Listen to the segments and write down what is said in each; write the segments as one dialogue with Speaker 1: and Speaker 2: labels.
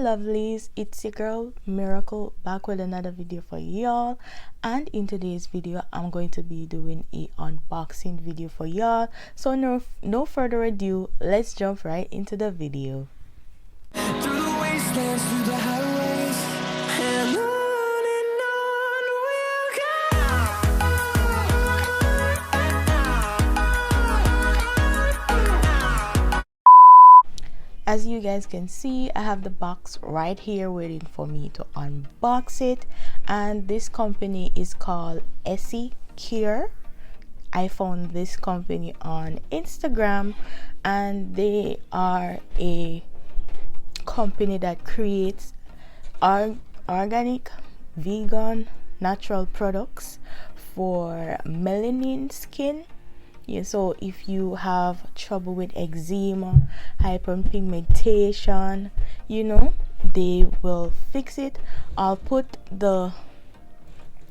Speaker 1: lovelies, it's your girl Miracle back with another video for y'all. And in today's video I'm going to be doing a unboxing video for y'all, so no further ado, let's jump right into the video. Through the wastelands, through the highways, and on we'll go. As you guys can see, I have the box right here waiting for me to unbox it, and this company is called EZCEMA. I found this company on Instagram, and they are a company that creates organic, vegan, natural products for melanin skin. Yeah, so if you have trouble with eczema, hyperpigmentation, they will fix it. I'll put the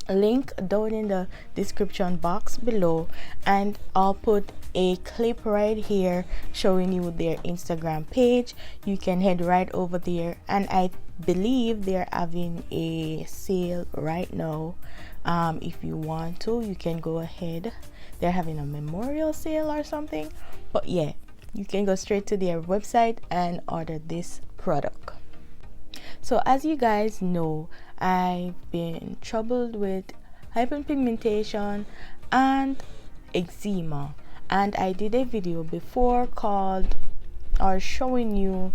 Speaker 1: link down in the description box below, and I'll put a clip right here showing you their Instagram page. You can head right over there, and I believe they're having a sale right now. If you want to, you can go ahead. They're having a memorial sale or something, but yeah, you can go straight to their website and order this product. So as you guys know, I've been troubled with hyperpigmentation and eczema, and I did a video before called or showing you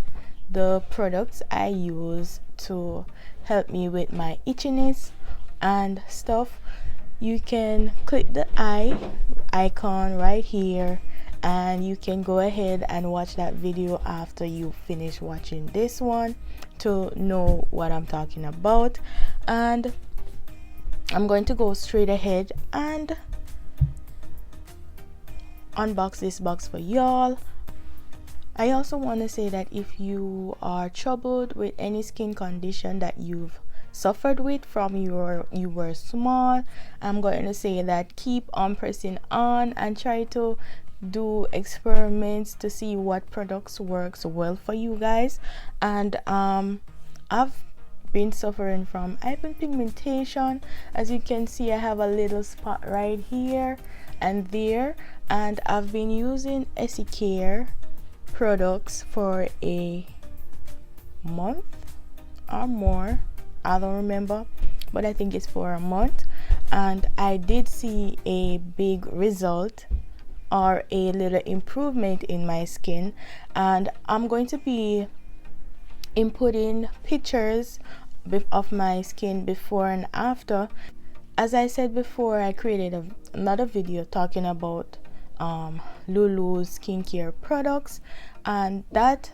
Speaker 1: the products I use to help me with my itchiness and stuff. You can click the eye icon right here, and you can go ahead and watch that video after you finish watching this one to know what I'm talking about. And I'm going to go straight ahead and unbox this box for y'all. I also want to say that if you are troubled with any skin condition that you've suffered with from you were small, I'm going to say that keep on pressing on and try to do experiments to see what products works well for you guys. And I've been suffering from hyperpigmentation. As you can see, I have a little spot right here and there, and I've been using EZCEMA products for a month or more. I don't remember, but I think it's for a month, and I did see a big result or a little improvement in my skin. And I'm going to be inputting pictures of my skin before and after. As I said before, I created another video talking about Lulu's skincare products, and that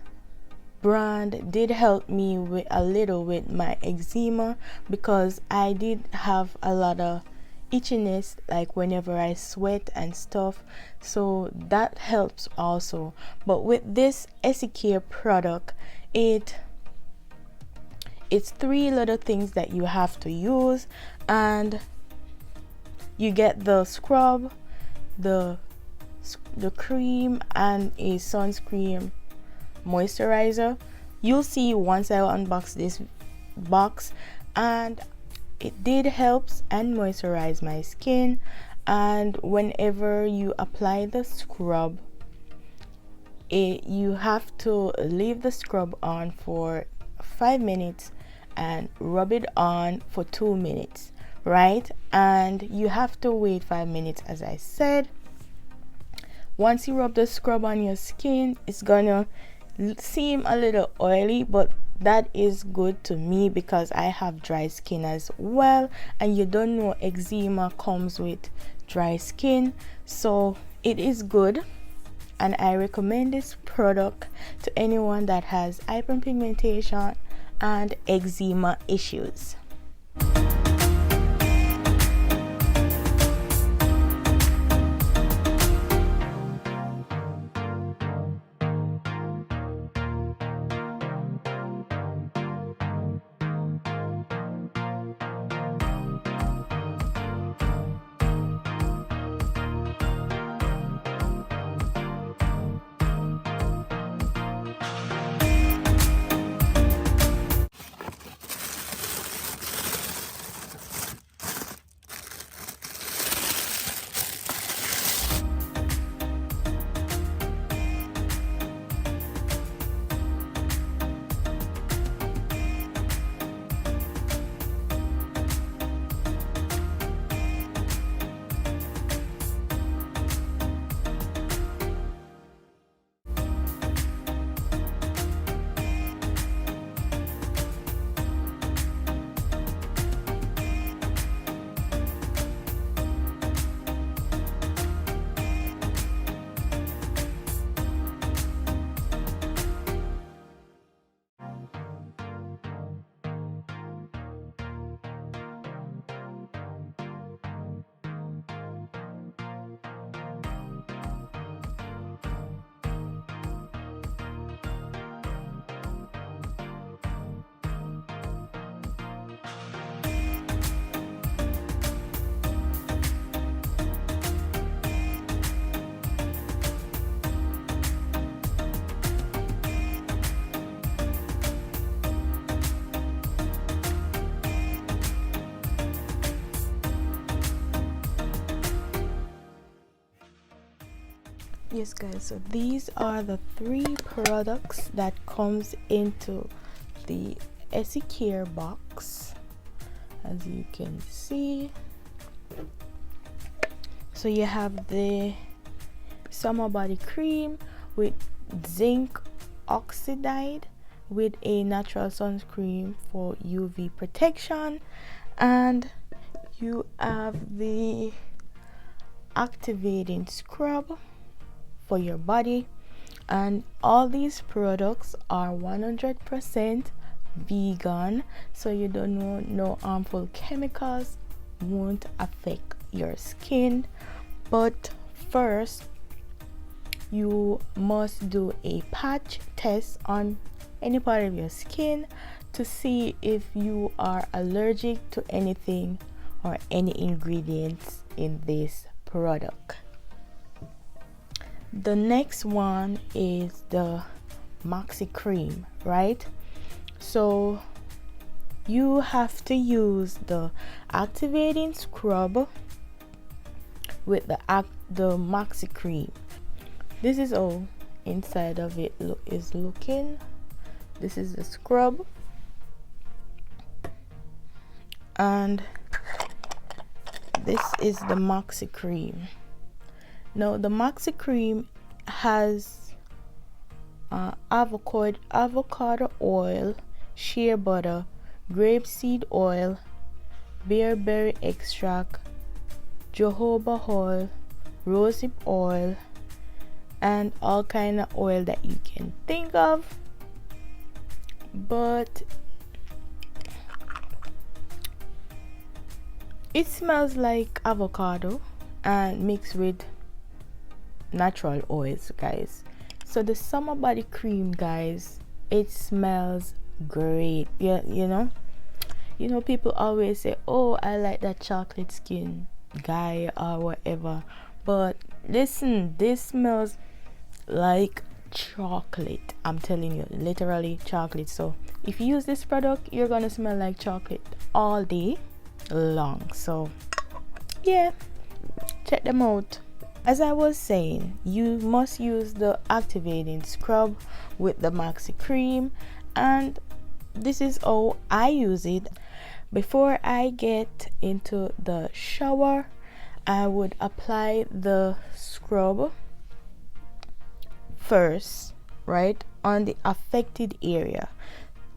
Speaker 1: brand did help me with a little with my eczema, because I did have a lot of itchiness like whenever I sweat and stuff, so that helps also. But with this EZCEMA product, it's 3 little things that you have to use, and you get the scrub, the cream, and a sunscreen moisturizer. You'll see once I unbox this box, and it did helps and moisturize my skin. And whenever you apply the scrub, you have to leave the scrub on for 5 minutes and rub it on for 2 minutes, right? And you have to wait 5 minutes. As I said, once you rub the scrub on your skin, it's gonna seem a little oily, but that is good to me because I have dry skin as well, and you don't know, eczema comes with dry skin, so it is good, and I recommend this product to anyone that has hyperpigmentation and eczema issues. Yes guys, so these are the 3 products that comes into the EZCEMA box, as you can see. So you have the summer body cream with zinc oxide with a natural sunscreen for UV protection, and you have the activating scrub for your body. And all these products are 100% vegan, so you don't know no harmful chemicals won't affect your skin. But first you must do a patch test on any part of your skin to see if you are allergic to anything or any ingredients in this product. The next one is the Maxi Cream, right? So you have to use the activating scrub with the Maxi Cream. This is all inside of it is looking. This is the scrub, and this is the Maxi Cream. Now the Maxi Cream has avocado oil, shea butter, grapeseed oil, bearberry extract, jojoba oil, rosehip oil, and all kind of oil that you can think of. But it smells like avocado and mixed with natural oils, guys. So the summer body cream, guys, it smells great. Yeah, you know people always say, oh, I like that chocolate skin guy or whatever, but listen, this smells like chocolate. I'm telling you, literally chocolate. So if you use this product, you're gonna smell like chocolate all day long. So yeah, check them out. As I was saying, you must use the activating scrub with the Maxi Cream, and this is how I use it. Before I get into the shower, I would apply the scrub first, right, on the affected area.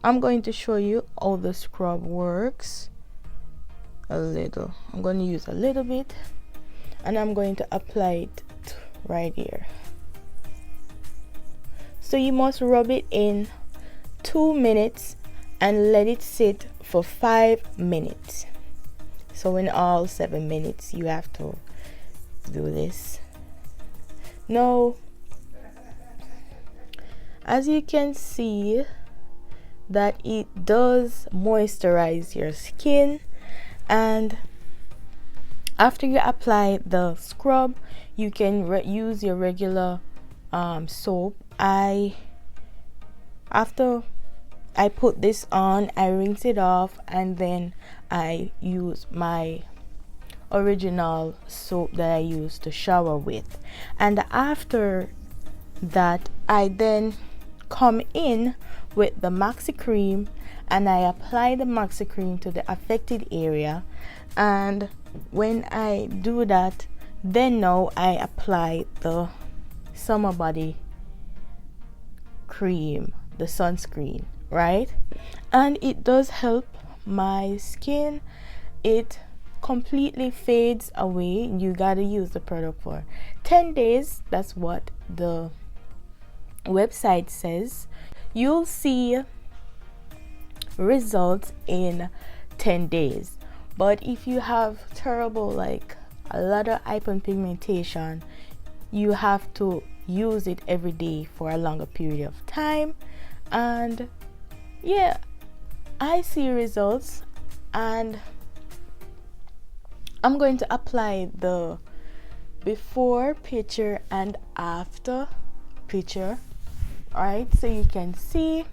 Speaker 1: I'm going to show you how the scrub works. I'm going to use a little bit, and I'm going to apply it right here. So you must rub it in 2 minutes and let it sit for 5 minutes. So in all 7 minutes you have to do this. Now, as you can see, that it does moisturize your skin, and after you apply the scrub, you can use your regular soap. After I put this on, I rinse it off, and then I use my original soap that I use to shower with. And after that, I then come in with the Maxi Cream, and I apply the Maxi Cream to the affected area. And when I do that, then now I apply the summer body cream, the sunscreen, right? And it does help my skin. It completely fades away. You gotta use the product for 10 days. That's what the website says. You'll see results in 10 days. But if you have terrible, like a lot of hyperpigmentation, you have to use it every day for a longer period of time. And yeah, I see results, and I'm going to apply the before picture and after picture, right, so you can see.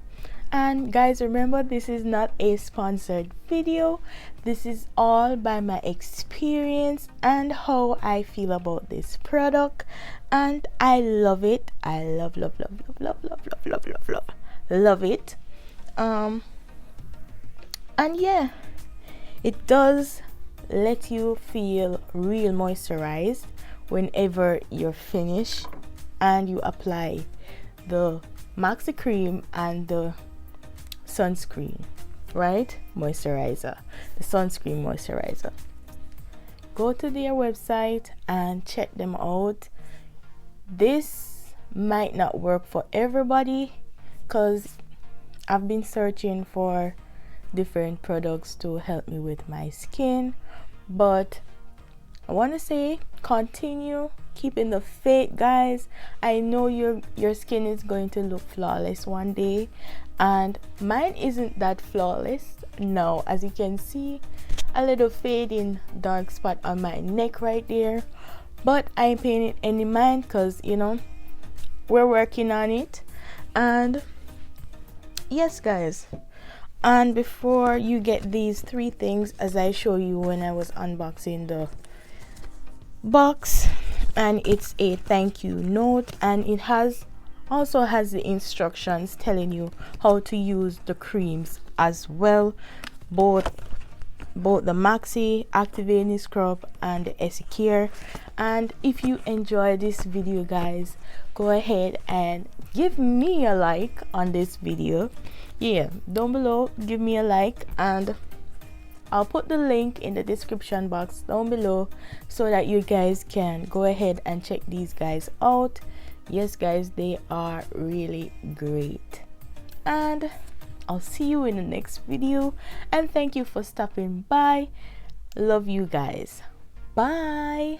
Speaker 1: And guys, remember, this is not a sponsored video. This is all by my experience and how I feel about this product, and I love it. I love it. And yeah, it does let you feel real moisturized whenever you're finished and you apply the Maxi Cream and the sunscreen, right? Moisturizer, the sunscreen moisturizer. Go to their website and check them out. This might not work for everybody because I've been searching for different products to help me with my skin, but I want to say continue keeping the faith, guys. I know your skin is going to look flawless one day, and mine isn't that flawless now. As you can see, a little fading dark spot on my neck right there, but I ain't paying it any mind because, you know, we're working on it. And yes, guys, and before you get these 3 things as I show you when I was unboxing the box, and it's a thank you note, and it also has the instructions telling you how to use the creams as well, both the Maxi Activating Scrub and the EZCEMA. And if you enjoy this video, guys, go ahead and give me a like on this video. Yeah, down below, give me a like, and I'll put the link in the description box down below so that you guys can go ahead and check these guys out. Yes, guys, they are really great. And I'll see you in the next video, and thank you for stopping by. Love you guys. Bye.